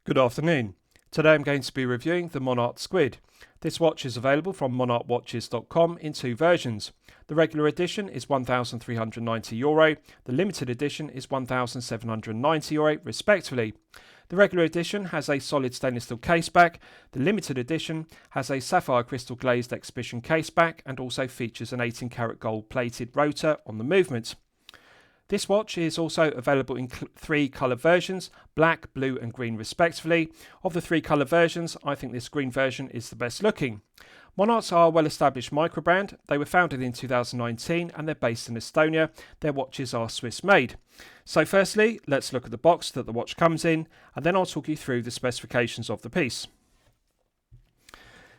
Good afternoon. Today I'm going to be reviewing the Monarte Squid. This watch is available from monarchwatches.com in two versions. The regular edition is €1,390, the limited edition is €1,790 respectively. The regular edition has a solid stainless steel case back, the limited edition has a sapphire crystal glazed exhibition case back and also features an 18 karat gold plated rotor on the movement. This watch is also available in three colour versions, black, blue and green respectively. Of the three colour versions, I think this green version is the best looking. Monarchs are a well-established micro brand. They were founded in 2019 and they're based in Estonia. Their watches are Swiss made. So firstly, let's look at the box that the watch comes in and then I'll talk you through the specifications of the piece.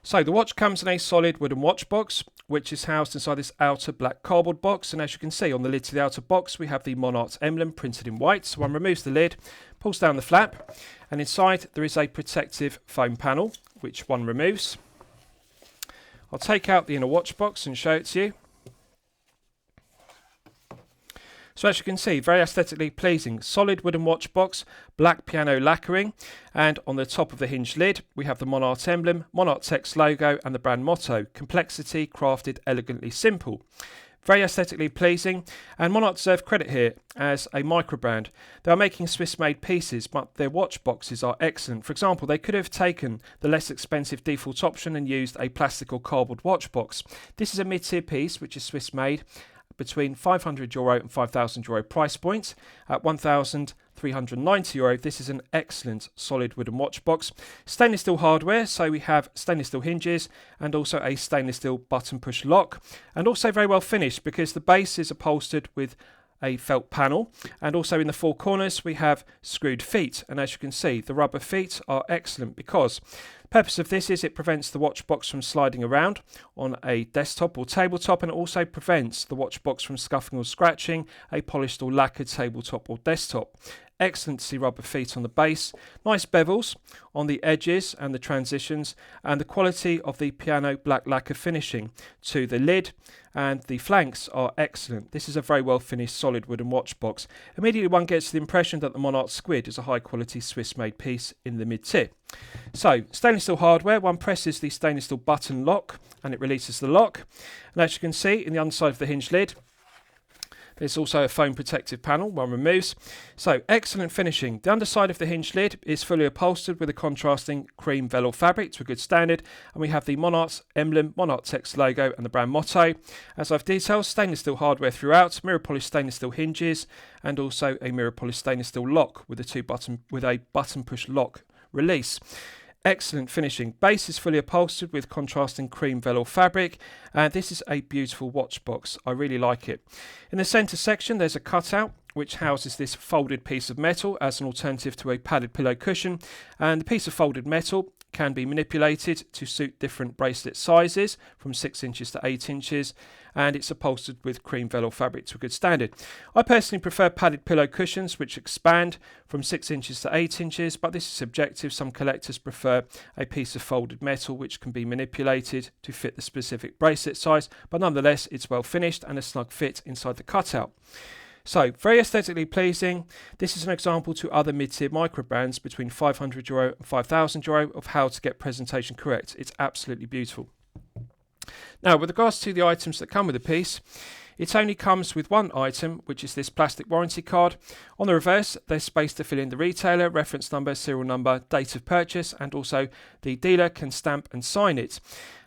So the watch comes in a solid wooden watch box, which is housed inside this outer black cardboard box. And as you can see on the lid to the outer box, we have the Monarch emblem printed in white. So one removes the lid, pulls down the flap, and inside there is a protective foam panel, which one removes. I'll take out the inner watch box and show it to you. So as you can see, very aesthetically pleasing, solid wooden watch box, black piano lacquering, and on the top of the hinged lid we have the Monarch emblem, Monarch text logo and the brand motto, complexity crafted elegantly simple. Very aesthetically pleasing, and Monarch deserve credit here as a micro brand. They are making Swiss made pieces, but their watch boxes are excellent. For example, they could have taken the less expensive default option and used a plastic or cardboard watch box. This is a mid-tier piece which is Swiss made, between €500 and €5,000 price point. At €1,390, this is an excellent solid wooden watch box. Stainless steel hardware, so we have stainless steel hinges and also a stainless steel button push lock, and also very well finished because the base is upholstered with a felt panel, and also in the four corners we have screwed feet, and as you can see the rubber feet are excellent because the purpose of this is it prevents the watch box from sliding around on a desktop or tabletop, and it also prevents the watch box from scuffing or scratching a polished or lacquered tabletop or desktop. Excellent to see rubber feet on the base, nice bevels on the edges and the transitions, and the quality of the piano black lacquer finishing to the lid and the flanks are excellent. This is a very well finished solid wooden watch box. Immediately one gets the impression that the Monarch Squid is a high quality Swiss made piece in the mid tier. So stainless steel hardware, one presses the stainless steel button lock and it releases the lock, and as you can see in the underside of the hinged lid there's also a foam protective panel, one removes. So excellent finishing. The underside of the hinged lid is fully upholstered with a contrasting cream velour fabric to a good standard, and we have the Monarch emblem, Monarch text logo and the brand motto. As I've detailed, stainless steel hardware throughout, mirror polished stainless steel hinges and also a mirror polished stainless steel lock with a button push lock release. Excellent finishing. Base is fully upholstered with contrasting cream velour fabric, and this is a beautiful watch box. I really like it. In the centre section there's a cutout which houses this folded piece of metal as an alternative to a padded pillow cushion, and the piece of folded metal can be manipulated to suit different bracelet sizes from 6 inches to 8 inches, and it's upholstered with cream velour fabric to a good standard. I personally prefer padded pillow cushions which expand from 6 inches to 8 inches, but this is subjective. Some collectors prefer a piece of folded metal which can be manipulated to fit the specific bracelet size, but nonetheless it's well finished and a snug fit inside the cutout. So, very aesthetically pleasing. This is an example to other mid-tier micro brands between €500 and €5,000 of how to get presentation correct. It's absolutely beautiful. Now, with regards to the items that come with the piece, it only comes with one item, which is this plastic warranty card. On the reverse, there's space to fill in the retailer, reference number, serial number, date of purchase, and also the dealer can stamp and sign it.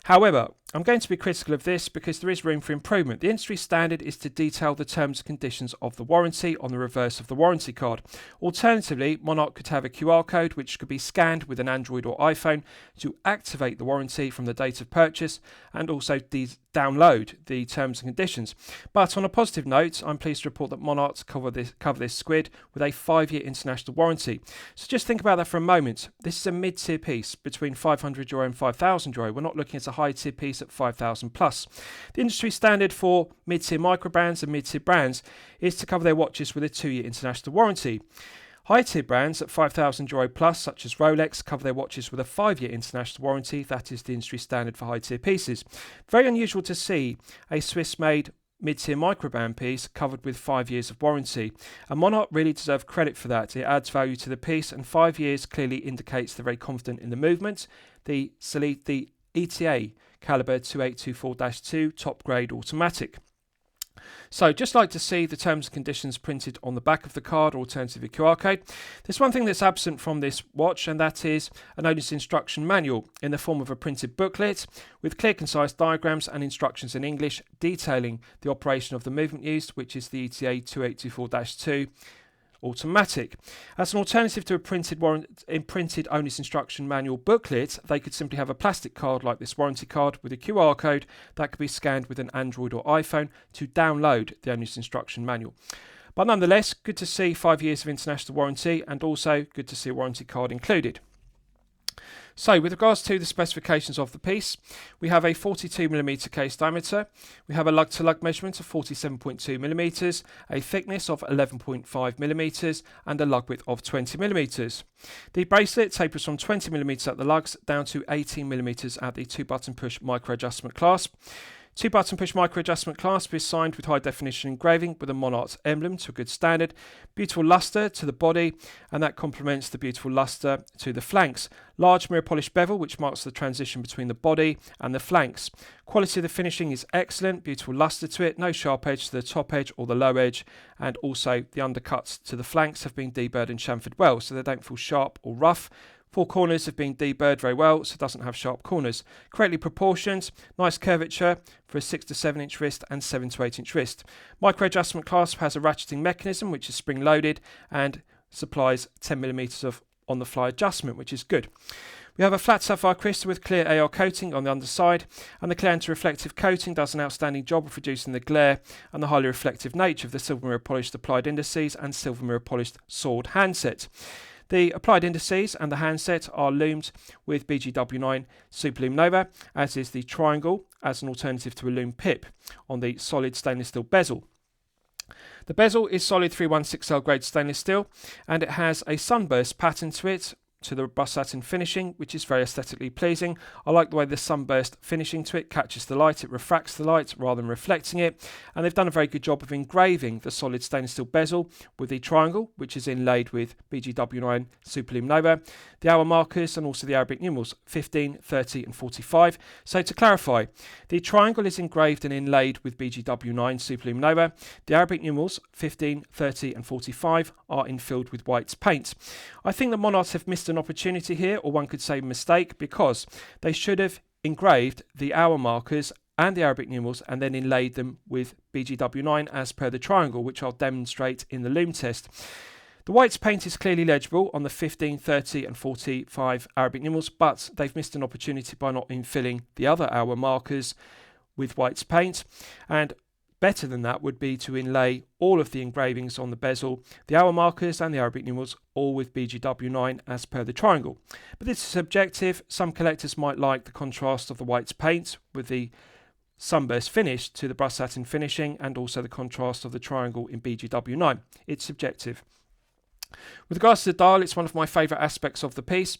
However, I'm going to be critical of this because there is room for improvement. The industry standard is to detail the terms and conditions of the warranty on the reverse of the warranty card. Alternatively, Monarch could have a QR code which could be scanned with an Android or iPhone to activate the warranty from the date of purchase and also download the terms and conditions. But on a positive note, I'm pleased to report that Monarch cover this squid with a 5-year international warranty. So just think about that for a moment. This is a mid-tier piece between €500 and €5,000. We're not looking at a high-tier piece at 5,000 plus. The industry standard for mid-tier micro brands and mid-tier brands is to cover their watches with a 2-year international warranty. High-tier brands at €5,000 plus, such as Rolex, cover their watches with a 5-year international warranty. That is the industry standard for high-tier pieces. Very unusual to see a Swiss-made mid-tier microband piece covered with 5 years of warranty. And Monarch really deserve credit for that. It adds value to the piece, and 5 years clearly indicates they're very confident in the movement. The ETA caliber 2824-2 top grade automatic. So just like to see the terms and conditions printed on the back of the card, or alternatively QR code. There's one thing that's absent from this watch, and that is an owner's instruction manual in the form of a printed booklet with clear concise diagrams and instructions in English detailing the operation of the movement used, which is the ETA 2824-2 automatic. As an alternative to a printed owner's instruction manual booklet, they could simply have a plastic card like this warranty card with a QR code that could be scanned with an Android or iPhone to download the owner's instruction manual. But nonetheless, good to see 5 years of international warranty, and also good to see a warranty card included. So with regards to the specifications of the piece, we have a 42mm case diameter, we have a lug-to-lug measurement of 47.2mm, a thickness of 11.5mm, and a lug width of 20mm. The bracelet tapers from 20mm at the lugs down to 18mm at the 2-button push micro adjustment clasp. 2-button push micro adjustment clasp is signed with high definition engraving with a Monarch emblem to a good standard. Beautiful lustre to the body, and that complements the beautiful lustre to the flanks. Large mirror polished bevel, which marks the transition between the body and the flanks. Quality of the finishing is excellent, beautiful lustre to it, no sharp edge to the top edge or the low edge, and also the undercuts to the flanks have been deburred and chamfered well, so they don't feel sharp or rough. 4 corners have been deburred very well, so it doesn't have sharp corners. Correctly proportioned, nice curvature for a 6 to 7 inch wrist and 7 to 8 inch wrist. Micro adjustment clasp has a ratcheting mechanism which is spring loaded and supplies 10mm of on the fly adjustment, which is good. We have a flat sapphire crystal with clear AR coating on the underside, and the clear anti-reflective coating does an outstanding job of reducing the glare and the highly reflective nature of the silver mirror polished applied indices and silver mirror polished sword handset. The applied indices and the handset are lumed with BGW9 Super Lume Nova, as is the triangle as an alternative to a Lume pip on the solid stainless steel bezel. The bezel is solid 316L grade stainless steel, and it has a sunburst pattern to it, to the brushed satin finishing, which is very aesthetically pleasing. I like the way the sunburst finishing to it catches the light, it refracts the light rather than reflecting it, and they've done a very good job of engraving the solid stainless steel bezel with the triangle, which is inlaid with BGW9 Super Lume Nova, the hour markers, and also the Arabic numerals 15, 30 and 45. So to clarify, the triangle is engraved and inlaid with BGW9 Super Lume Nova. The Arabic numerals 15, 30 and 45 are infilled with white paint. I think the Monarch have missed an opportunity here, or one could say mistake, because they should have engraved the hour markers and the Arabic numerals and then inlaid them with BGW9 as per the triangle, which I'll demonstrate in the Lume test. The white paint is clearly legible on the 15, 30 and 45 Arabic numerals, but they've missed an opportunity by not infilling the other hour markers with white paint, and better than that would be to inlay all of the engravings on the bezel, the hour markers and the Arabic numerals, all with BGW9 as per the triangle. But this is subjective. Some collectors might like the contrast of the white paint with the sunburst finish to the brushed satin finishing, and also the contrast of the triangle in BGW9. It's subjective. With regards to the dial, it's one of my favourite aspects of the piece.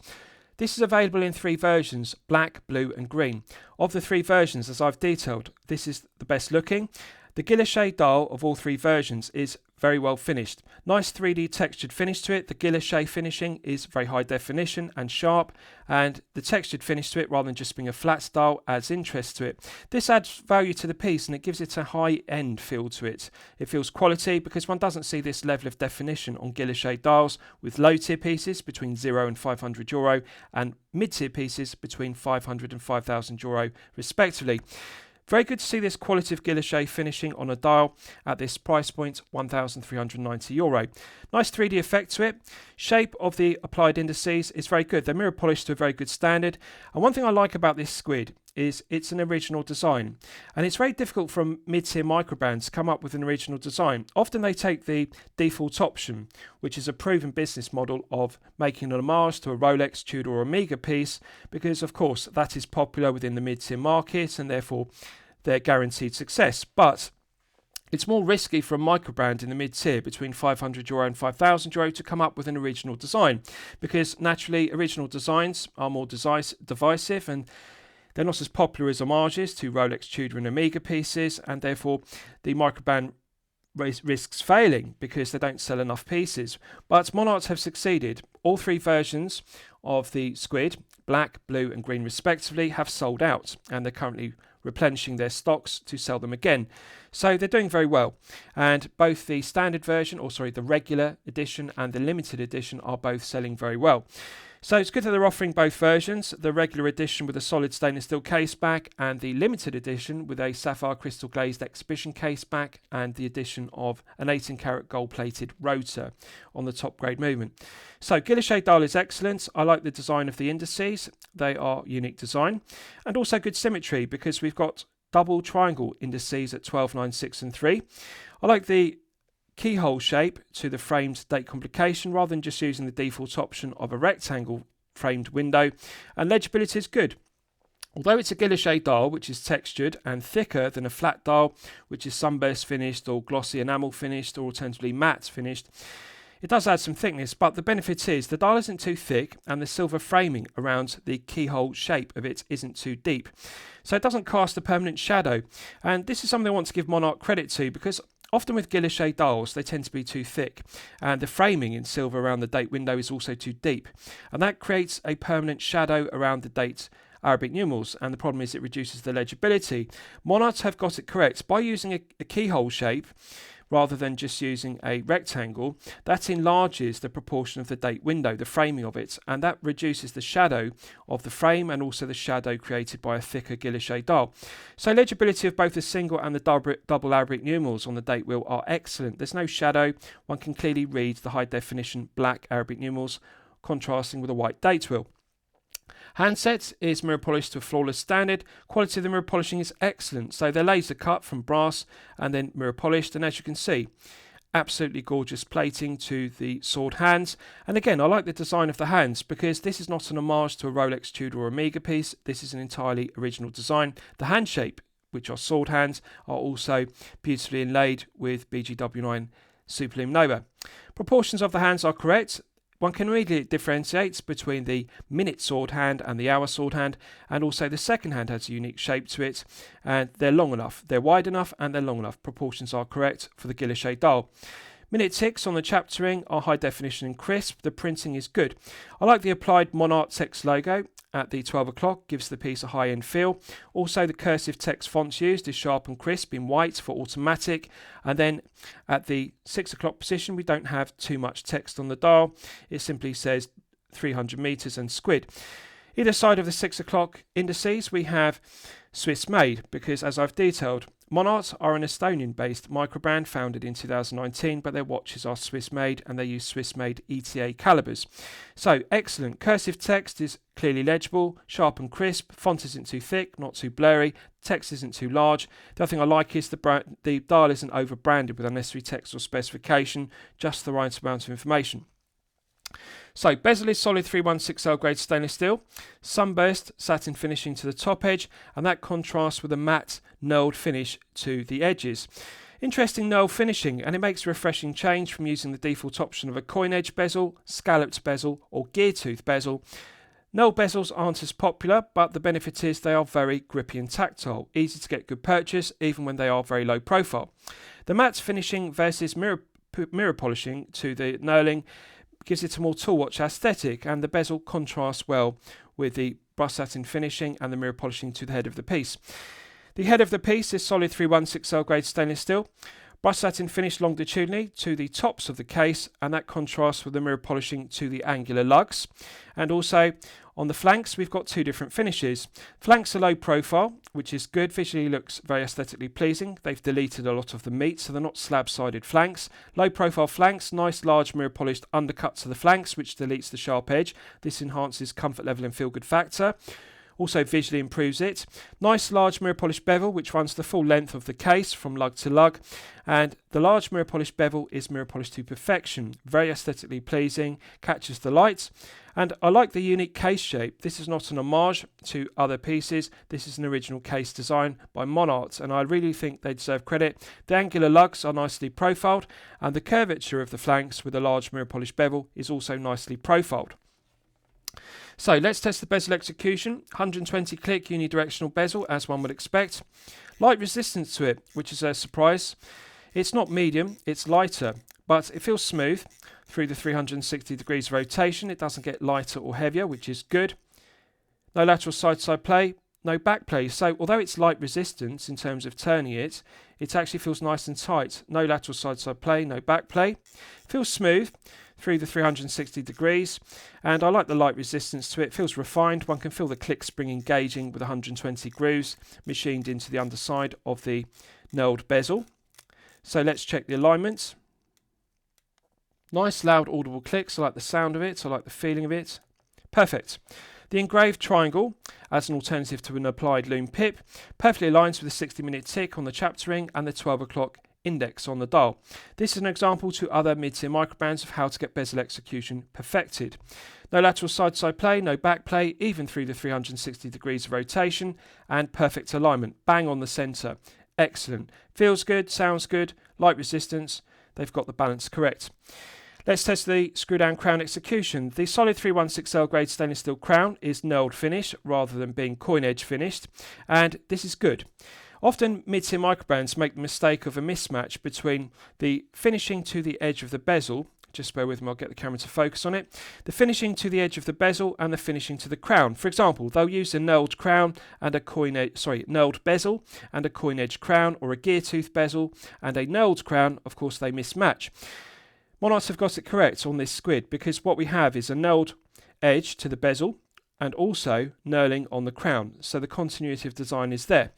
This is available in 3 versions, black, blue and green. Of the 3 versions, as I've detailed, this is the best looking. The guilloche dial of all 3 versions is very well finished. Nice 3D textured finish to it. The guilloche finishing is very high definition and sharp, and the textured finish to it, rather than just being a flat dial, adds interest to it. This adds value to the piece, and it gives it a high-end feel to it. It feels quality, because one doesn't see this level of definition on guilloche dials with low-tier pieces between €0 and €500 and mid-tier pieces between €500 and €5,000 respectively. Very good to see this quality of guilloche finishing on a dial at this price point, €1,390. Nice 3D effect to it. Shape of the applied indices is very good. They're mirror polished to a very good standard. And one thing I like about this squid is it's an original design. And it's very difficult for mid-tier microbrands to come up with an original design. Often they take the default option, which is a proven business model of making an homage to a Rolex, Tudor or Omega piece, because of course that is popular within the mid-tier market and therefore they're guaranteed success. But it's more risky for a microbrand in the mid-tier between €500 and €5,000 to come up with an original design, because naturally original designs are more divisive, and They're not as popular as homages to Rolex, Tudor and Omega pieces, and therefore the microband risks failing because they don't sell enough pieces. But Monarch have succeeded. All three versions of the Squid, black, blue and green respectively, have sold out, and they're currently replenishing their stocks to sell them again. So they're doing very well, and both the standard version, the regular edition and the limited edition are both selling very well. So it's good that they're offering both versions, the regular edition with a solid stainless steel case back and the limited edition with a sapphire crystal glazed exhibition case back and the addition of an 18 karat gold plated rotor on the top grade movement. So Guilloche dial is excellent. I like the design of the indices. They are unique design and also good symmetry because we've got double triangle indices at 12, 9, 6 and 3. I like the keyhole shape to the framed date complication rather than just using the default option of a rectangle framed window, and legibility is good. Although it's a guilloche dial which is textured and thicker than a flat dial which is sunburst finished or glossy enamel finished or alternatively matte finished, it does add some thickness, but the benefit is the dial isn't too thick and the silver framing around the keyhole shape of it isn't too deep, so it doesn't cast a permanent shadow. And this is something I want to give Monarch credit to, because often with guilloche dials they tend to be too thick and the framing in silver around the date window is also too deep, and that creates a permanent shadow around the date Arabic numerals, and the problem is it reduces the legibility. Monarch have got it correct by using a keyhole shape rather than just using a rectangle. That enlarges the proportion of the date window, the framing of it, and that reduces the shadow of the frame and also the shadow created by a thicker guilloche dial. So legibility of both the single and the double Arabic numerals on the date wheel are excellent. There's no shadow. One can clearly read the high definition black Arabic numerals contrasting with a white date wheel. Handset is mirror polished to a flawless standard. Quality of the mirror polishing is excellent. So they're laser cut from brass and then mirror polished, and as you can see, absolutely gorgeous plating to the sword hands. And again, I like the design of the hands because this is not an homage to a Rolex, Tudor or Omega piece. This is an entirely original design. The hand shape, which are sword hands, are also beautifully inlaid with BGW9 Super Lume Nova. Proportions of the hands are correct. One can immediately differentiate between the minute sword hand and the hour sword hand, and also the second hand has a unique shape to it, and they're long enough, they're wide enough and they're long enough. Proportions are correct for the guilloche dial. Minute ticks on the chapter ring are high definition and crisp. The printing is good. I like the applied Monarch text logo at the 12 o'clock, gives the piece a high-end feel. Also, the cursive text fonts used is sharp and crisp in white for automatic. And then at the 6 o'clock position, we don't have too much text on the dial. It simply says 300 meters and Squid. Either side of the 6 o'clock indices, we have Swiss made, because as I've detailed, Monarch are an Estonian-based microbrand founded in 2019, but their watches are Swiss-made and they use Swiss-made ETA calibers. So excellent. Cursive text is clearly legible, sharp and crisp. Font isn't too thick, not too blurry. Text isn't too large. The other thing I like is the dial isn't over-branded with unnecessary text or specification, just the right amount of information. So bezel is solid 316L grade stainless steel, sunburst satin finishing to the top edge, and that contrasts with a matte knurled finish to the edges. Interesting knurled finishing, and it makes a refreshing change from using the default option of a coin edge bezel, scalloped bezel or gear tooth bezel. Knurled bezels aren't as popular, but the benefit is they are very grippy and tactile, easy to get good purchase even when they are very low profile. The matte finishing versus mirror polishing to the knurling gives it a more tool watch aesthetic, and the bezel contrasts well with the brushed satin finishing and the mirror polishing to the head of the piece. The head of the piece is solid 316L grade stainless steel, brushed satin finish longitudinally to the tops of the case, and that contrasts with the mirror polishing to the angular lugs. And also on the flanks we've got two different finishes. Flanks are low profile, which is good, visually looks very aesthetically pleasing. They've deleted a lot of the meat, so they're not slab-sided flanks. Low profile flanks, nice large mirror polished undercut to the flanks, which deletes the sharp edge. This enhances comfort level and feel good factor. Also visually improves it. Nice large mirror polished bevel which runs the full length of the case from lug to lug, and the large mirror polished bevel is mirror polished to perfection. Very aesthetically pleasing, catches the light, and I like the unique case shape. This is not an homage to other pieces, this is an original case design by Monarch, and I really think they deserve credit. The angular lugs are nicely profiled, and the curvature of the flanks with a large mirror polished bevel is also nicely profiled. So let's test the bezel execution. 120 click unidirectional bezel, as one would expect. Light resistance to it, which is a surprise. It's not medium, it's lighter, but it feels smooth through the 360 degrees rotation. It doesn't get lighter or heavier, which is good. No lateral side-to-side play, no back play. So although it's light resistance in terms of turning it, it actually feels nice and tight. No lateral side-to-side play, no back play. Feels smooth through the 360 degrees, and I like the light resistance to it. Feels refined. One can feel the click spring engaging with 120 grooves machined into the underside of the knurled bezel. So let's check the alignment. Nice loud audible clicks. I like the sound of it. I like the feeling of it. Perfect. The engraved triangle, as an alternative to an applied Lume pip, perfectly aligns with the 60-minute tick on the chapter ring and the 12 o'clock index on the dial. This is an example to other mid-tier microbands of how to get bezel execution perfected. No lateral side-to-side play, no back play, even through the 360 degrees of rotation, and perfect alignment, bang on the centre. Excellent. Feels good, sounds good, light resistance, they've got the balance correct. Let's test the screw down crown execution. The solid 316L grade stainless steel crown is knurled finish rather than being coin edge finished, and this is good. Often mid-tier microbands make the mistake of a mismatch between the finishing to the edge of the bezel, just bear with me, I'll get the camera to focus on it, the finishing to the edge of the bezel and the finishing to the crown. For example, they'll use a knurled crown and a knurled bezel and a coin edge crown, or a gear tooth bezel and a knurled crown. Of course they mismatch. Monarchs have got it correct on this squid, because what we have is a knurled edge to the bezel and also knurling on the crown, so the continuity of design is there.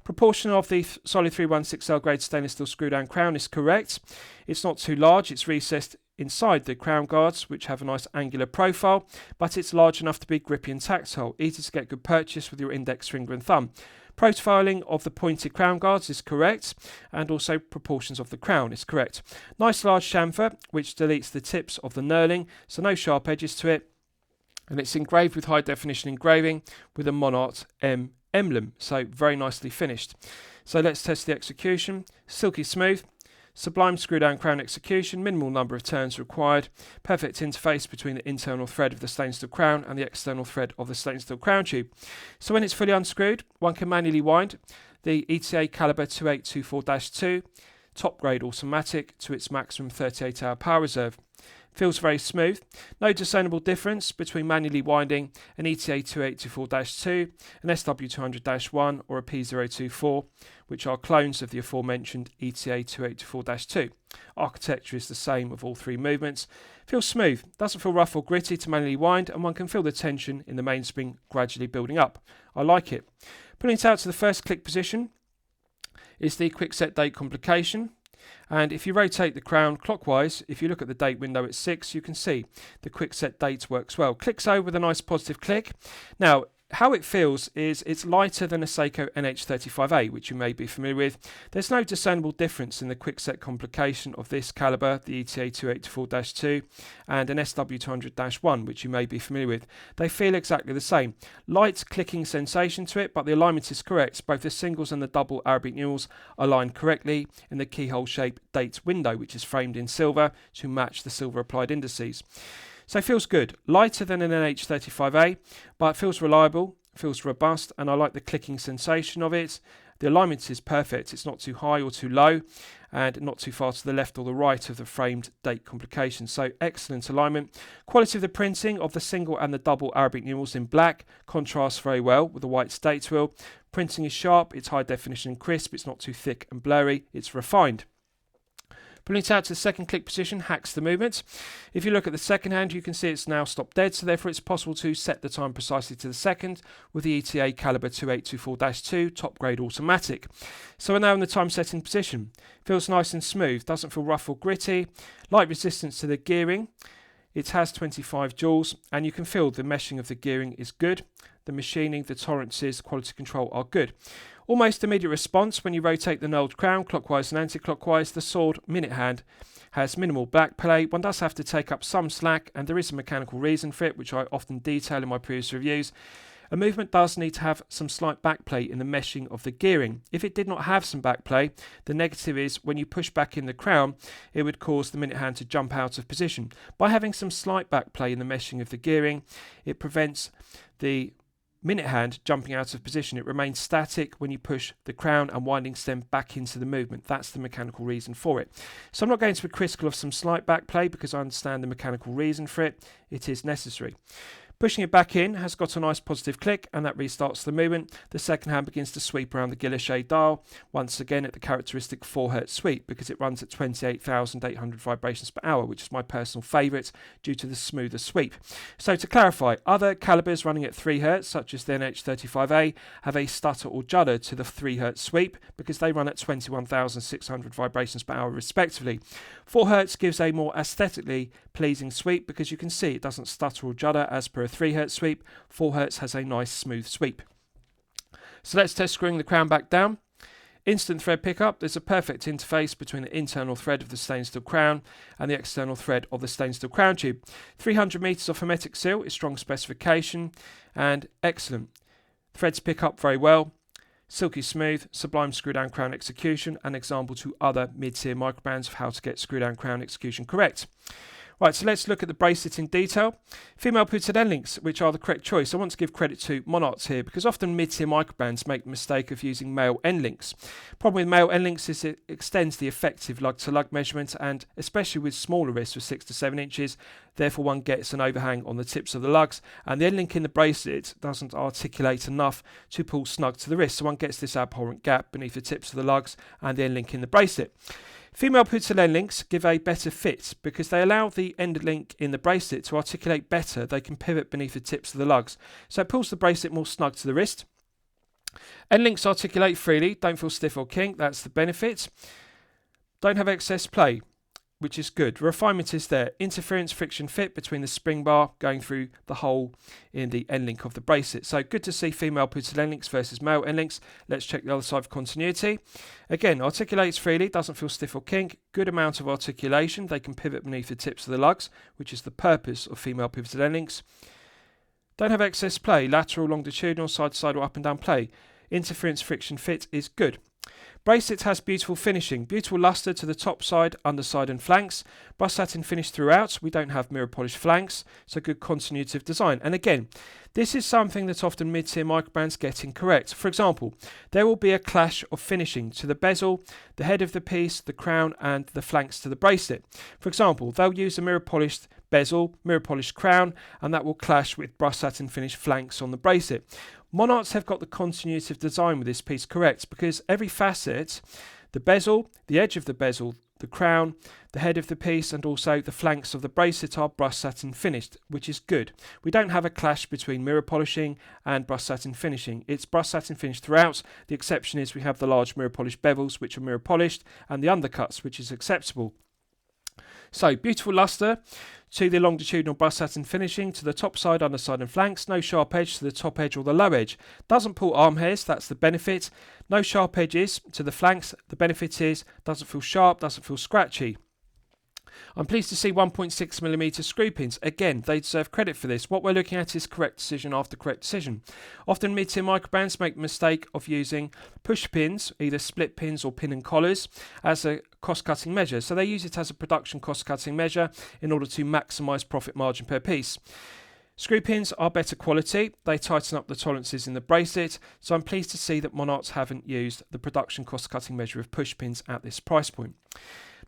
Proportion of the solid 316L grade stainless steel screw down crown is correct. It's not too large, it's recessed inside the crown guards, which have a nice angular profile, but it's large enough to be grippy and tactile, easy to get good purchase with your index finger and thumb. Profiling of the pointed crown guards is correct, and also proportions of the crown is correct. Nice large chamfer, which deletes the tips of the knurling, so no sharp edges to it, and it's engraved with high definition engraving with a Monarch M emblem, so very nicely finished. So let's test the execution. Silky smooth, sublime screw down crown execution, minimal number of turns required, perfect interface between the internal thread of the stainless steel crown and the external thread of the stainless steel crown tube. So when it's fully unscrewed, one can manually wind the ETA caliber 2824-2 top grade automatic to its maximum 38-hour power reserve. Feels very smooth. No discernible difference between manually winding an ETA 2824-2, an SW200-1 or a P024, which are clones of the aforementioned ETA 2824-2. Architecture is the same of all three movements. Feels smooth, doesn't feel rough or gritty to manually wind, and one can feel the tension in the mainspring gradually building up. I like it. Putting it out to the first click position is the quick set date complication. And if you rotate the crown clockwise, if you look at the date window at 6, you can see the quick set date works well. Clicks over with a nice positive click. Now, how it feels is it's lighter than a Seiko NH35A, which you may be familiar with. There's no discernible difference in the quick set complication of this caliber, the ETA 2824-2, and an SW200-1, which you may be familiar with. They feel exactly the same. Light clicking sensation to it, but the alignment is correct. Both the singles and the double Arabic numerals align correctly in the keyhole shape date window, which is framed in silver to match the silver applied indices. So it feels good, lighter than an NH35A, but it feels reliable, feels robust, and I like the clicking sensation of it. The alignment is perfect, it's not too high or too low, and not too far to the left or the right of the framed date complication. So excellent alignment. Quality of the printing of the single and the double Arabic numerals in black contrasts very well with the white state wheel. Printing is sharp, it's high definition and crisp, it's not too thick and blurry, it's refined. Pulling it out to the second click position hacks the movement. If you look at the second hand, you can see it's now stopped dead, so therefore it's possible to set the time precisely to the second with the ETA caliber 2824-2 top grade automatic. So we're now in the time setting position. Feels nice and smooth, doesn't feel rough or gritty. Light resistance to the gearing. It has 25 joules, and you can feel the meshing of the gearing is good. The machining, the tolerances, quality control are good. Almost immediate response when you rotate the knurled crown clockwise and anti-clockwise. The sword minute hand has minimal back play. One does have to take up some slack, and there is a mechanical reason for it, which I often detail in my previous reviews. A movement does need to have some slight backplay in the meshing of the gearing. If it did not have some backplay, the negative is when you push back in the crown, it would cause the minute hand to jump out of position. By having some slight backplay in the meshing of the gearing, it prevents the minute hand jumping out of position. It remains static when you push the crown and winding stem back into the movement. That's the mechanical reason for it. So I'm not going to be critical of some slight backplay because I understand the mechanical reason for it. It is necessary. Pushing it back in has got a nice positive click, and that restarts the movement. The second hand begins to sweep around the guilloche dial, once again at the characteristic 4 Hz sweep, because it runs at 28,800 vibrations per hour, which is my personal favourite due to the smoother sweep. So to clarify, other calibers running at 3 Hz, such as the NH35A, have a stutter or judder to the 3 Hz sweep because they run at 21,600 vibrations per hour respectively. 4 Hz gives a more aesthetically pleasing sweep because you can see it doesn't stutter or judder as per a 3 Hz sweep. 4 Hz has a nice smooth sweep. So let's test screwing the crown back down. Instant thread pickup. There's a perfect interface between the internal thread of the stainless steel crown and the external thread of the stainless steel crown tube. 300 meters of hermetic seal is strong specification and excellent. Threads pick up very well. Silky smooth, sublime screw down crown execution, an example to other mid-tier microbands of how to get screw down crown execution correct. Right, so let's look at the bracelet in detail. Female pooted end links, which are the correct choice. I want to give credit to Monarch here because often mid-tier microbands make the mistake of using male end links. Problem with male end links is it extends the effective lug-to-lug measurement, and especially with smaller wrists of 6 to 7 inches, therefore one gets an overhang on the tips of the lugs, and the end link in the bracelet doesn't articulate enough to pull snug to the wrist, so one gets this abhorrent gap beneath the tips of the lugs and the end link in the bracelet. Female pooted end links give a better fit because they allow the end link in the bracelet to articulate better. They can pivot beneath the tips of the lugs, so it pulls the bracelet more snug to the wrist. End links articulate freely, don't feel stiff or kink, that's the benefit. Don't have excess play, which is good. Refinement is there. Interference friction fit between the spring bar going through the hole in the end link of the bracelet. So good to see female pooted end links versus male end links. Let's check the other side for continuity. Again, articulates freely, doesn't feel stiff or kink. Good amount of articulation. They can pivot beneath the tips of the lugs, which is the purpose of female pivoted end links. Don't have excess play. Lateral, longitudinal, side to side or up and down play. Interference friction fit is good. Bracelet has beautiful finishing, beautiful luster to the top side, underside and flanks. Brushed satin finish throughout. We don't have mirror polished flanks, so good continuity of design. And again, this is something that often mid-tier microbands get incorrect. For example, there will be a clash of finishing to the bezel, the head of the piece, the crown and the flanks to the bracelet. For example, they'll use a mirror polished bezel, mirror polished crown, and that will clash with brushed satin finish flanks on the bracelet. Monarchs have got the continuity of design with this piece correct because every facet, the bezel, the edge of the bezel, the crown, the head of the piece and also the flanks of the bracelet are brushed satin finished, which is good. We don't have a clash between mirror polishing and brushed satin finishing. It's brushed satin finished throughout. The exception is we have the large mirror polished bevels which are mirror polished and the undercuts which is acceptable. So beautiful luster to the longitudinal brushed satin finishing to the top side, underside and flanks. No sharp edge to the top edge or the low edge. Doesn't pull arm hairs, that's the benefit. No sharp edges to the flanks. The benefit is doesn't feel sharp, doesn't feel scratchy. I'm pleased to see 1.6mm screw pins. Again, they deserve credit for this. What we're looking at is correct decision after correct decision. Often mid-tier microbands make the mistake of using push pins, either split pins or pin and collars, as a cost-cutting measure. So they use it as a production cost-cutting measure in order to maximise profit margin per piece. Screw pins are better quality, they tighten up the tolerances in the bracelet, so I'm pleased to see that Monarch haven't used the production cost-cutting measure of push pins at this price point.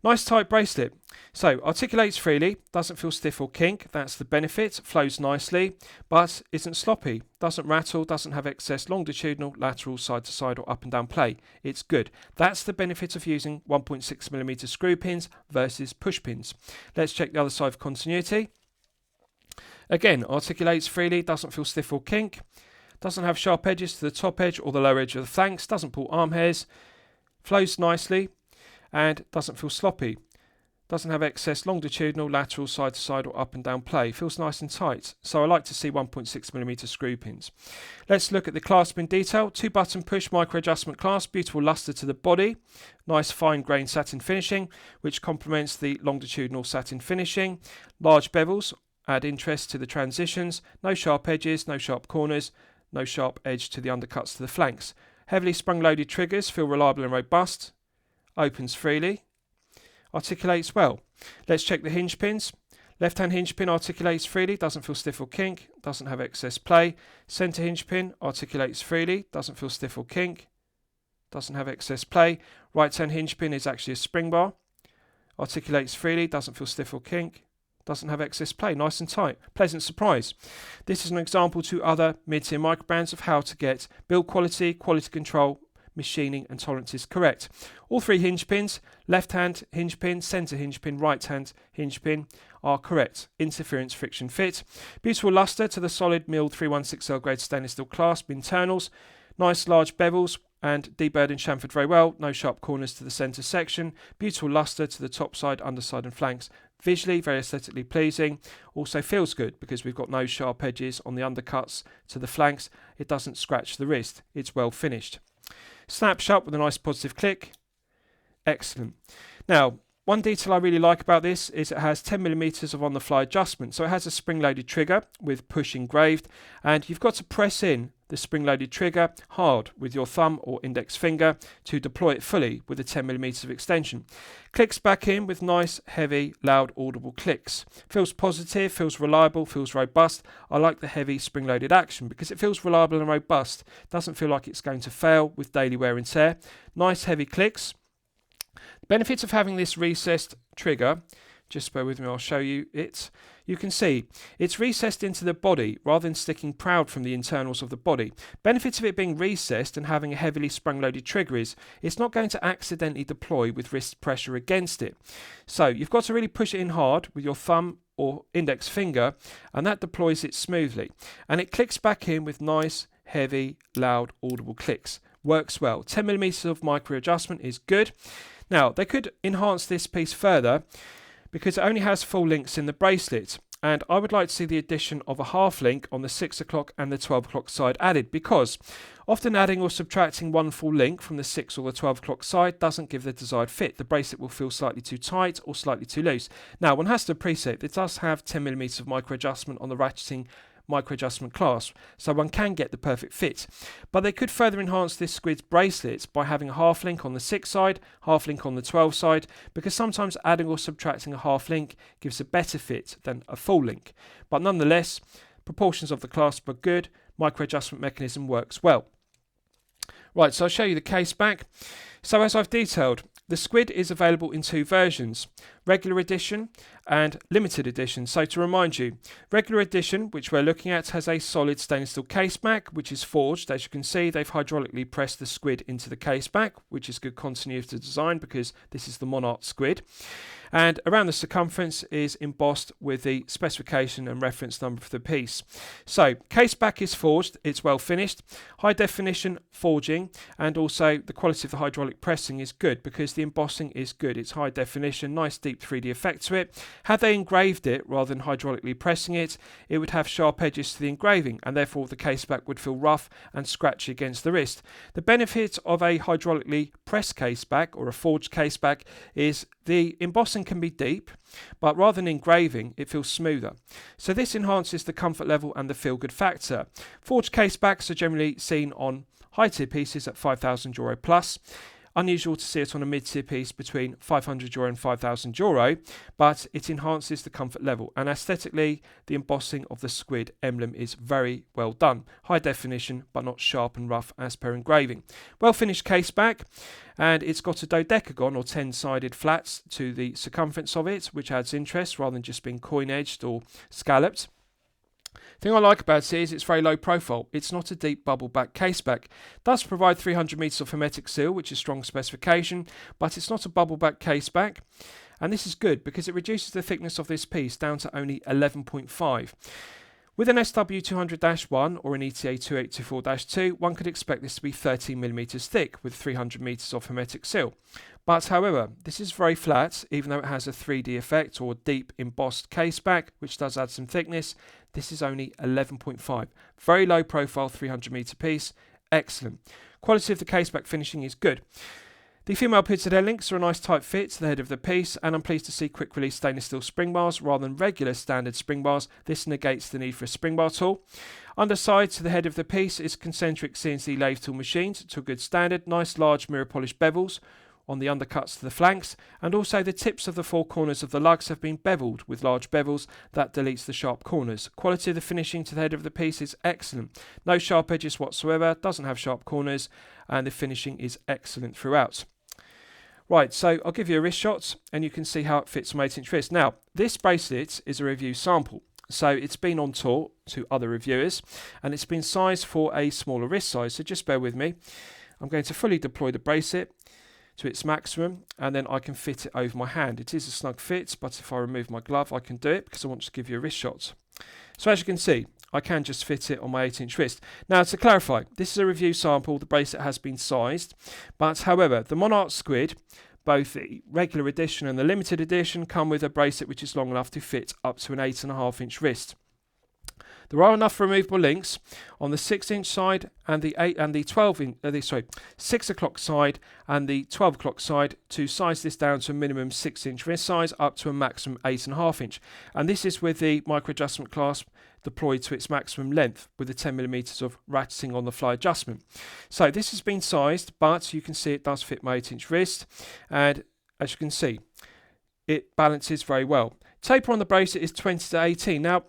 Nice tight bracelet. So articulates freely, doesn't feel stiff or kink, that's the benefit, flows nicely, but isn't sloppy, doesn't rattle, doesn't have excess longitudinal, lateral, side to side or up and down play. It's good. That's the benefit of using 1.6mm screw pins versus push pins. Let's check the other side for continuity. Again, articulates freely, doesn't feel stiff or kink, doesn't have sharp edges to the top edge or the lower edge of the flanks, doesn't pull arm hairs, flows nicely, and doesn't feel sloppy. Doesn't have excess longitudinal, lateral, side to side or up and down play. Feels nice and tight. So I like to see 1.6mm screw pins. Let's look at the clasp in detail. 2-button push micro adjustment clasp. Beautiful luster to the body. Nice fine grained satin finishing, which complements the longitudinal satin finishing. Large bevels add interest to the transitions. No sharp edges, no sharp corners. no sharp edge to the undercuts to the flanks. Heavily sprung loaded triggers feel reliable and robust. Opens freely. Articulates well. Let's check the hinge pins. Left hand hinge pin articulates freely, doesn't feel stiff or kink, doesn't have excess play. Centre hinge pin articulates freely, doesn't feel stiff or kink, doesn't have excess play. Right hand hinge pin is actually a spring bar. Articulates freely, doesn't feel stiff or kink, doesn't have excess play, nice and tight. Pleasant surprise. This is an example to other mid-tier micro brands of how to get build quality, quality control, machining and tolerances correct. All three hinge pins, left hand hinge pin, centre hinge pin, right hand hinge pin are correct. Interference, friction, fit. Beautiful lustre to the solid milled 316L grade stainless steel clasp internals. Nice large bevels and deburred and chamfered very well. No sharp corners to the centre section. Beautiful lustre to the top side, underside and flanks. Visually very aesthetically pleasing. Also feels good because we've got no sharp edges on the undercuts to the flanks. It doesn't scratch the wrist. It's well finished. Snaps shut with a nice positive click. Excellent. Now, one detail I really like about this is it has 10mm of on-the-fly adjustment. So it has a spring-loaded trigger with push engraved, and you've got to press in the spring-loaded trigger hard with your thumb or index finger to deploy it fully with a 10mm of extension. Clicks back in with nice, heavy, loud, audible clicks. Feels positive, feels reliable, feels robust. I like the heavy spring-loaded action because it feels reliable and robust. Doesn't feel like it's going to fail with daily wear and tear. Nice, heavy clicks. The benefits of having this recessed trigger, just bear with me, I'll show you it. You can see it's recessed into the body rather than sticking proud from the internals of the body. Benefits of it being recessed and having a heavily sprung loaded trigger is it's not going to accidentally deploy with wrist pressure against it. So you've got to really push it in hard with your thumb or index finger, and that deploys it smoothly. And it clicks back in with nice, heavy, loud, audible clicks. Works well. 10mm of micro adjustment is good. Now, they could enhance this piece further because it only has full links in the bracelet, and I would like to see the addition of a half link on the 6 o'clock and the 12 o'clock side added, because often adding or subtracting one full link from the 6 or the 12 o'clock side doesn't give the desired fit. The bracelet will feel slightly too tight or slightly too loose. Now, one has to appreciate it does have 10mm of micro adjustment on the ratcheting micro adjustment clasp, so one can get the perfect fit. But they could further enhance this Squid's bracelet by having a half link on the 6 side, half link on the 12 side, because sometimes adding or subtracting a half link gives a better fit than a full link. But nonetheless, proportions of the clasp are good, micro adjustment mechanism works well. Right, so I'll show you the case back. So as I've detailed, the Squid is available in two versions, regular edition and limited edition. So to remind you, regular edition, which we're looking at, has a solid stainless steel case back, which is forged. As you can see, they've hydraulically pressed the Squid into the case back, which is good continuity of design because this is the Monarte Squid. And around the circumference is embossed with the specification and reference number for the piece. So case back is forged, it's well finished, high definition forging, and also the quality of the hydraulic pressing is good because the embossing is good. It's high definition, nice deep 3D effect to it. Had they engraved it rather than hydraulically pressing it, it would have sharp edges to the engraving, and therefore the case back would feel rough and scratchy against the wrist. The benefit of a hydraulically pressed case back or a forged case back is the embossing can be deep, but rather than engraving, it feels smoother. So this enhances the comfort level and the feel-good factor. Forged case backs are generally seen on high-tier pieces at €5,000 plus. Unusual to see it on a mid-tier piece between €500 and €5,000, but it enhances the comfort level. And aesthetically, the embossing of the Squid emblem is very well done. High definition, but not sharp and rough as per engraving. Well finished case back, and it's got a dodecagon or 10-sided flats to the circumference of it, which adds interest rather than just being coin-edged or scalloped. The thing I like about it is it's very low profile. It's not a deep bubble back case back. It does provide 300 meters of hermetic seal, which is strong specification, but it's not a bubble back case back. And this is good because it reduces the thickness of this piece down to only 11.5. With an SW200-1 or an ETA 2824-2, one could expect this to be 13mm thick with 300 meters of hermetic seal. But however, this is very flat, even though it has a 3D effect or deep embossed case back, which does add some thickness. This is only 11.5. Very low profile 300 meter piece. Excellent. Quality of the case back finishing is good. The female pitted head links are a nice tight fit to the head of the piece, and I'm pleased to see quick release stainless steel spring bars rather than regular standard spring bars. This negates the need for a spring bar tool. Underside to the head of the piece is concentric CNC lathe tool machines to a good standard, nice large mirror polished bevels on the undercuts to the flanks, and also the tips of the four corners of the lugs have been beveled with large bevels that deletes the sharp corners. Quality of the finishing to the head of the piece is excellent. No sharp edges whatsoever, doesn't have sharp corners, and the finishing is excellent throughout. Right, so I'll give you a wrist shot and you can see how it fits my 8-inch wrist. Now, this bracelet is a review sample. So it's been on tour to other reviewers and it's been sized for a smaller wrist size. So just bear with me. I'm going to fully deploy the bracelet to its maximum and then I can fit it over my hand. It is a snug fit, but if I remove my glove I can do it because I want to give you a wrist shot. So as you can see, I can just fit it on my 8-inch wrist. Now to clarify, this is a review sample, the bracelet has been sized, but however, the Monarte Squid, both the regular edition and the limited edition, come with a bracelet which is long enough to fit up to an 8.5-inch wrist. There are enough removable links on the 6-inch side and the 6 o'clock side and the 12 o'clock side to size this down to a minimum 6-inch wrist size up to a maximum 8.5-inch. And this is with the micro adjustment clasp deployed to its maximum length with the 10mm of ratcheting on the fly adjustment. So this has been sized, but you can see it does fit my 8-inch wrist, and as you can see, it balances very well. Taper on the bracelet is 20 to 18. Now,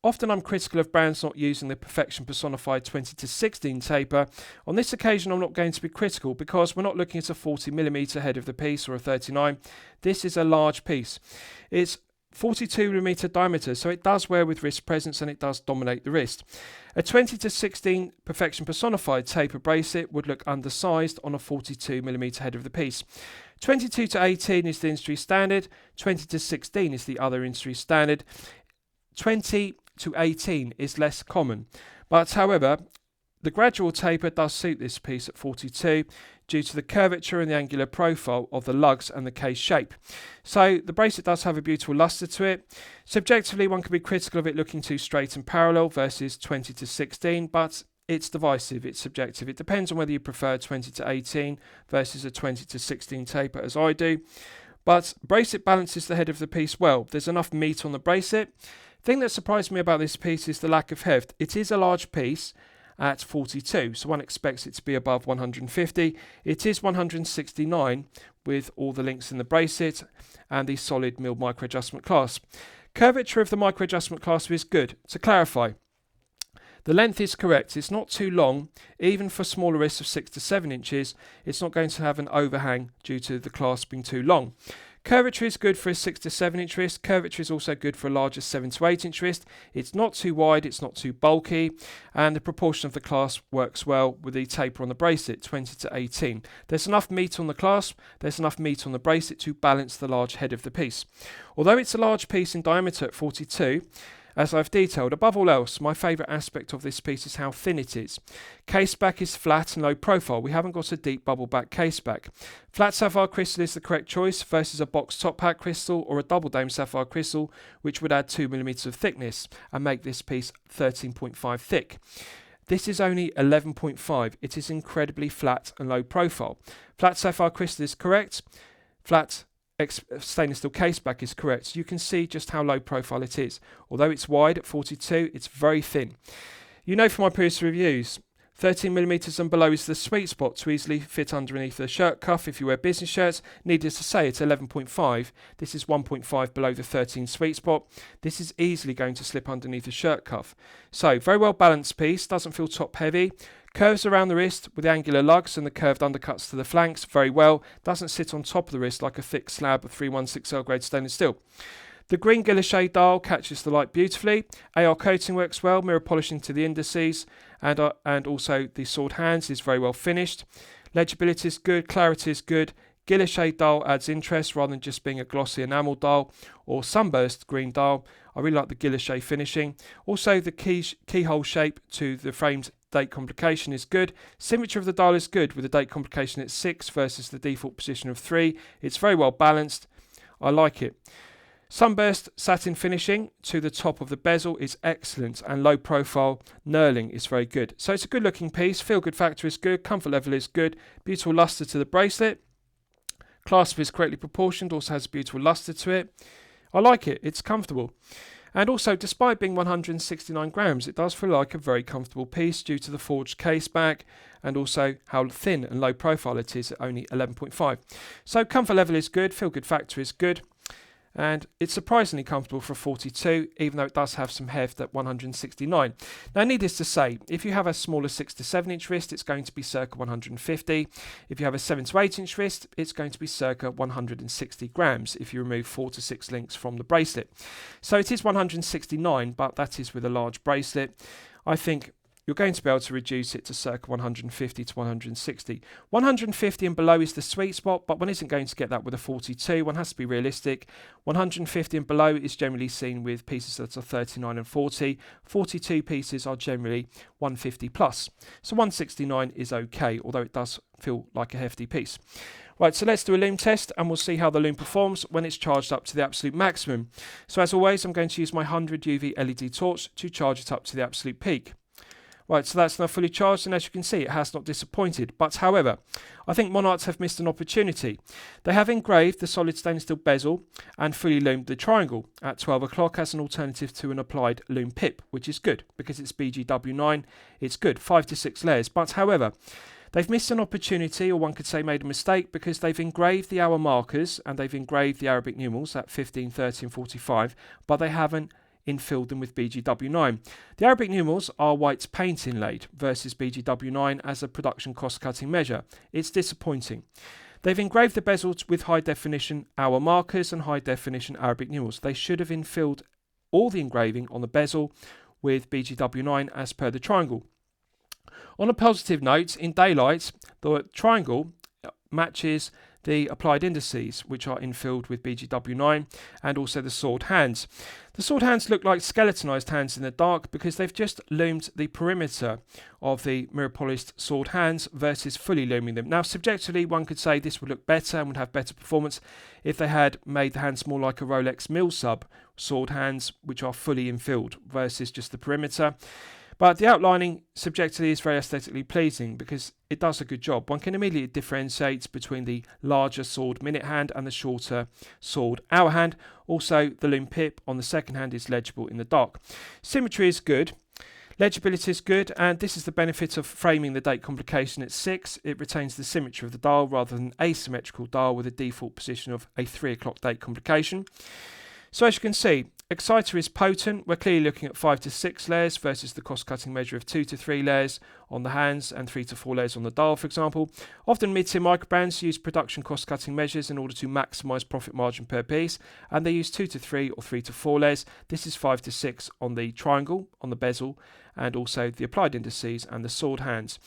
often I'm critical of brands not using the perfection personified 20 to 16 taper. On this occasion I'm not going to be critical because we're not looking at a 40mm head of the piece or a 39. This is a large piece. It's 42mm diameter, so it does wear with wrist presence and it does dominate the wrist. A 20 to 16 perfection personified taper bracelet would look undersized on a 42mm head of the piece. 22 to 18 is the industry standard, 20 to 16 is the other industry standard. 20 to 18 is less common, but however, the gradual taper does suit this piece at 42 due to the curvature and the angular profile of the lugs and the case shape. So the bracelet does have a beautiful luster to it. Subjectively, one can be critical of it looking too straight and parallel versus 20 to 16, but it's divisive, it's subjective. It depends on whether you prefer 20 to 18 versus a 20 to 16 taper as I do. But bracelet balances the head of the piece well. There's enough meat on the bracelet. The thing that surprised me about this piece is the lack of heft. It is a large piece at 42, so one expects it to be above 150. It is 169 with all the links in the bracelet and the solid milled micro adjustment clasp. Curvature of the micro adjustment clasp is good. To clarify, the length is correct. It's not too long. Even for smaller wrists of 6 to 7 inches, it's not going to have an overhang due to the clasp being too long. Curvature is good for a 6 to 7 inch wrist. Curvature is also good for a larger 7 to 8 inch wrist. It's not too wide, it's not too bulky, and the proportion of the clasp works well with the taper on the bracelet, 20 to 18. There's enough meat on the clasp, there's enough meat on the bracelet to balance the large head of the piece. Although it's a large piece in diameter at 42, as I've detailed, above all else, my favourite aspect of this piece is how thin it is. Case back is flat and low profile. We haven't got a deep bubble back case back. Flat sapphire crystal is the correct choice versus a box top hat crystal or a double dome sapphire crystal, which would add 2mm of thickness and make this piece 13.5 thick. This is only 11.5. It is incredibly flat and low profile. Flat sapphire crystal is correct. Flat stainless steel case back is correct. You can see just how low profile it is. Although it's wide at 42, it's very thin. You know from my previous reviews, 13mm and below is the sweet spot to easily fit underneath the shirt cuff if you wear business shirts. Needless to say, it's 11.5. This is 1.5 below the 13 sweet spot. This is easily going to slip underneath the shirt cuff. So, very well balanced piece, doesn't feel top heavy. Curves around the wrist with the angular lugs and the curved undercuts to the flanks very well. Doesn't sit on top of the wrist like a thick slab of 316L grade stainless steel. The green guilloche dial catches the light beautifully. AR coating works well, mirror polishing to the indices, and also the sword hands is very well finished. Legibility is good, clarity is good. Guilloche dial adds interest rather than just being a glossy enamel dial or sunburst green dial. I really like the guilloche finishing. Also the keyhole shape to the frame's date complication is good. Symmetry of the dial is good with the date complication at 6 versus the default position of 3. It's very well balanced. I like it. Sunburst satin finishing to the top of the bezel is excellent, and low profile knurling is very good. So it's a good looking piece. Feel good factor is good. Comfort level is good. Beautiful luster to the bracelet. Clasp is correctly proportioned, also has a beautiful lustre to it. I like it, it's comfortable. And also, despite being 169 grams, it does feel like a very comfortable piece due to the forged case back and also how thin and low profile it is at only 11.5. So comfort level is good, feel good factor is good. And it's surprisingly comfortable for a 42, even though it does have some heft at 169. Now, needless to say, if you have a smaller 6 to 7 inch wrist, it's going to be circa 150. If you have a 7 to 8 inch wrist, it's going to be circa 160 grams if you remove 4 to 6 links from the bracelet. So it is 169, but that is with a large bracelet. I think you're going to be able to reduce it to circa 150 to 160. 150 and below is the sweet spot, but one isn't going to get that with a 42. One has to be realistic. 150 and below is generally seen with pieces that are 39 and 40. 42 pieces are generally 150 plus. So 169 is okay, although it does feel like a hefty piece. Right, so let's do a Lume test and we'll see how the Lume performs when it's charged up to the absolute maximum. So as always, I'm going to use my 100 UV LED torch to charge it up to the absolute peak. Right, so that's now fully charged, and as you can see, it has not disappointed. But however, I think Monarch have missed an opportunity. They have engraved the solid stainless steel bezel and fully lumed the triangle at 12 o'clock as an alternative to an applied Lume pip, which is good because it's BGW9. It's good, 5 to 6 layers. But however, they've missed an opportunity, or one could say made a mistake, because they've engraved the hour markers and they've engraved the Arabic numerals at 15, 30 and 45, but they haven't infilled them with BGW9. The Arabic numerals are white paint inlaid versus BGW9 as a production cost cutting measure. It's disappointing. They've engraved the bezels with high definition hour markers and high definition Arabic numerals. They should have infilled all the engraving on the bezel with BGW9 as per the triangle. On a positive note, in daylight, the triangle matches the applied indices, which are infilled with BGW9, and also the sword hands. The sword hands look like skeletonized hands in the dark because they've just loomed the perimeter of the mirror polished sword hands versus fully looming them. Now, subjectively, one could say this would look better and would have better performance if they had made the hands more like a Rolex mill sub sword hands, which are fully infilled versus just the perimeter. But the outlining subjectively is very aesthetically pleasing because it does a good job. One can immediately differentiate between the larger sword minute hand and the shorter sword hour hand. Also, the Lume pip on the second hand is legible in the dark. Symmetry is good. Legibility is good, and this is the benefit of framing the date complication at 6. It retains the symmetry of the dial rather than asymmetrical dial with a default position of a 3 o'clock date complication. So as you can see, Exciter is potent. We're clearly looking at 5 to 6 layers versus the cost-cutting measure of 2 to 3 layers on the hands and 3 to 4 layers on the dial, for example. Often mid-tier microbrands use production cost-cutting measures in order to maximise profit margin per piece, and they use 2 to 3 or 3 to 4 layers. This is 5 to 6 on the triangle, on the bezel, and also the applied indices and the sword hands.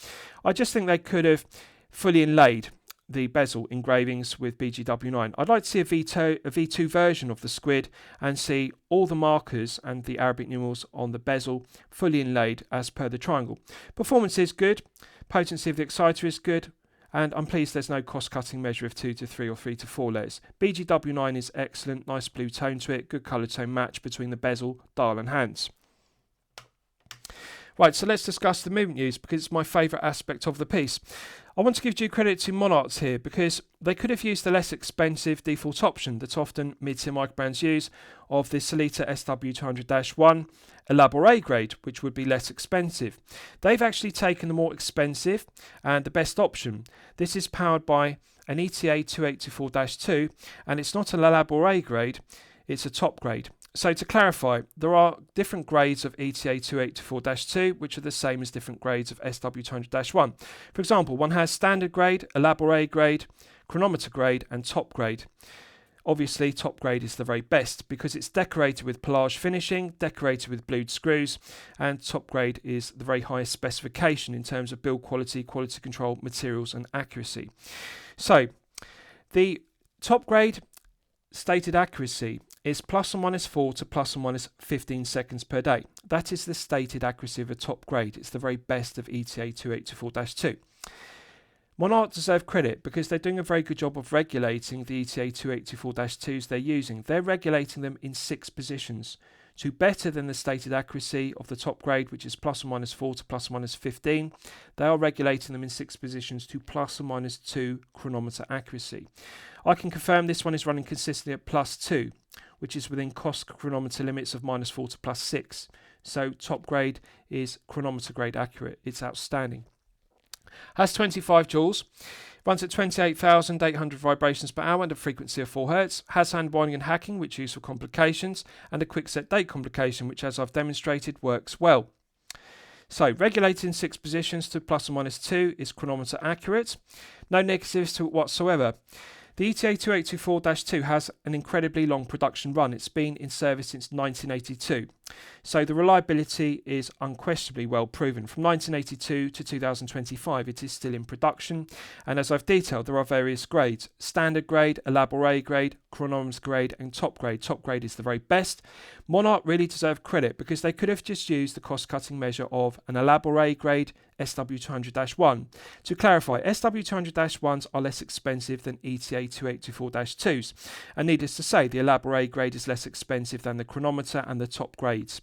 I just think they could have fully inlaid the bezel engravings with BGW9. I'd like to see a V2 version of the squid and see all the markers and the Arabic numerals on the bezel fully inlaid as per the triangle. Performance is good, potency of the exciter is good, and I'm pleased there's no cost-cutting measure of 2 to 3 or 3 to 4 layers. BGW9 is excellent, nice blue tone to it, good colour tone match between the bezel, dial and hands. Right, so let's discuss the movement use because it's my favourite aspect of the piece. I want to give due credit to Monarch here because they could have used the less expensive default option that often mid-tier microbrands use of the Solita SW200-1 Elaborate grade, which would be less expensive. They've actually taken the more expensive and the best option. This is powered by an ETA 2824-2 and it's not an Elaborate grade, it's a top grade. So to clarify, there are different grades of ETA 2824-2 which are the same as different grades of SW200-1. For example, one has standard grade, Elaborate grade, chronometer grade and top grade. Obviously, top grade is the very best because it's decorated with pelage finishing, decorated with blued screws, and top grade is the very highest specification in terms of build quality, quality control, materials and accuracy. So, the top grade stated accuracy is plus or minus 4 to plus or minus 15 seconds per day. That is the stated accuracy of a top grade. It's the very best of ETA 2824-2. Monarch deserve credit because they're doing a very good job of regulating the ETA 2824-2s they're using. They're regulating them in 6 positions to better than the stated accuracy of the top grade, which is ±4 to ±15. They are regulating them in 6 positions to ±2 chronometer accuracy. I can confirm this one is running consistently at +2, which is within cost chronometer limits of -4 to +6. So top grade is chronometer grade accurate. It's outstanding. Has 25 joules. Runs at 28,800 vibrations per hour and a frequency of 4 Hz. Has hand winding and hacking, which use for complications, and a quick set date complication, which, as I've demonstrated, works well. So, regulated in 6 positions to ±2 is chronometer accurate. No negatives to it whatsoever. The ETA 2824-2 has an incredibly long production run. It's been in service since 1982. So the reliability is unquestionably well proven. From 1982 to 2025, it is still in production. And as I've detailed, there are various grades: standard grade, elaborate grade, chronometer grade, and top grade. Top grade is the very best. Monarch really deserve credit because they could have just used the cost-cutting measure of an elaborate grade SW200-1. To clarify, SW200-1s are less expensive than ETA 2824-2s. And needless to say, the elaborate grade is less expensive than the chronometer and the top grades.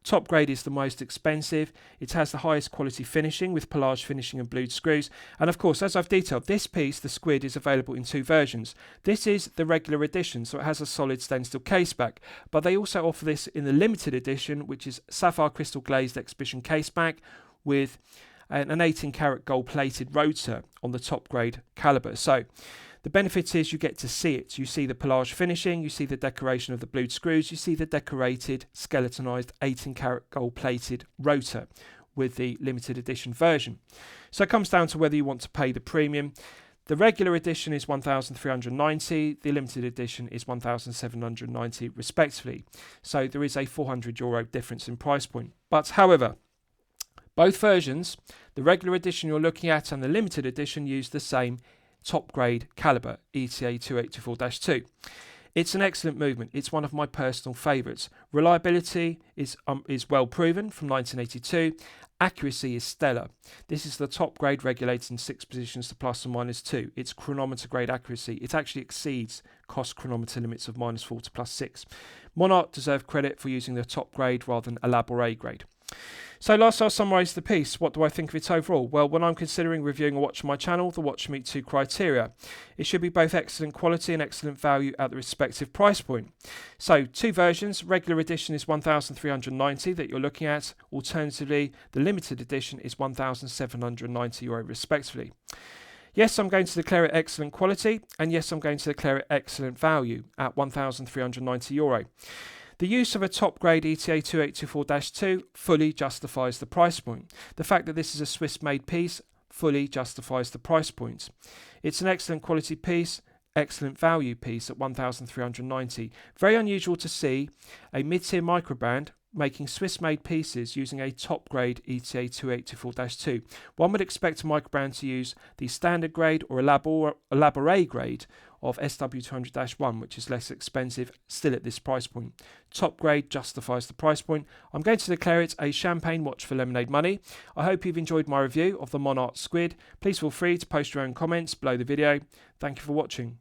Top grade is the most expensive. It has the highest quality finishing with pelage finishing and blued screws. And of course, as I've detailed, this piece, the Squid, is available in 2 versions. This is the regular edition, so it has a solid stainless steel case back. But they also offer this in the limited edition, which is sapphire crystal glazed exhibition case back with an 18 karat gold plated rotor on the top grade caliber. So the benefit is you get to see it. You see the pelage finishing, you see the decoration of the blued screws, you see the decorated skeletonized 18 karat gold plated rotor with the limited edition version. So it comes down to whether you want to pay the premium. The regular edition is 1,390, the limited edition is 1,790 respectively. So there is a €400 difference in price point. But however, both versions, the regular edition you're looking at and the limited edition, use the same top grade caliber, ETA 2824-2. It's an excellent movement. It's one of my personal favourites. Reliability is well proven from 1982. Accuracy is stellar. This is the top grade regulated in 6 positions to ±2. It's chronometer grade accuracy. It actually exceeds cost chronometer limits of -4 to +6. Monarch deserve credit for using the top grade rather than elaborate grade. So last I'll summarise the piece. What do I think of it overall? Well, when I'm considering reviewing a watch on my channel, the watch meet 2 criteria. It should be both excellent quality and excellent value at the respective price point. So 2 versions. Regular edition is 1,390 that you're looking at. Alternatively, the limited edition is €1,790 respectively. Yes, I'm going to declare it excellent quality, and yes, I'm going to declare it excellent value at €1,390. The use of a top grade ETA 2824-2 fully justifies the price point. The fact that this is a Swiss made piece fully justifies the price point. It's an excellent quality piece, excellent value piece at 1,390. Very unusual to see a mid-tier microbrand making Swiss made pieces using a top grade ETA 2824-2. One would expect a microbrand to use the standard grade or elaborate grade of SW200-1, which is less expensive still at this price point. Top grade justifies the price point. I'm going to declare it a champagne watch for lemonade money. I hope you've enjoyed my review of the Monarte Squid. Please feel free to post your own comments below the video. Thank you for watching.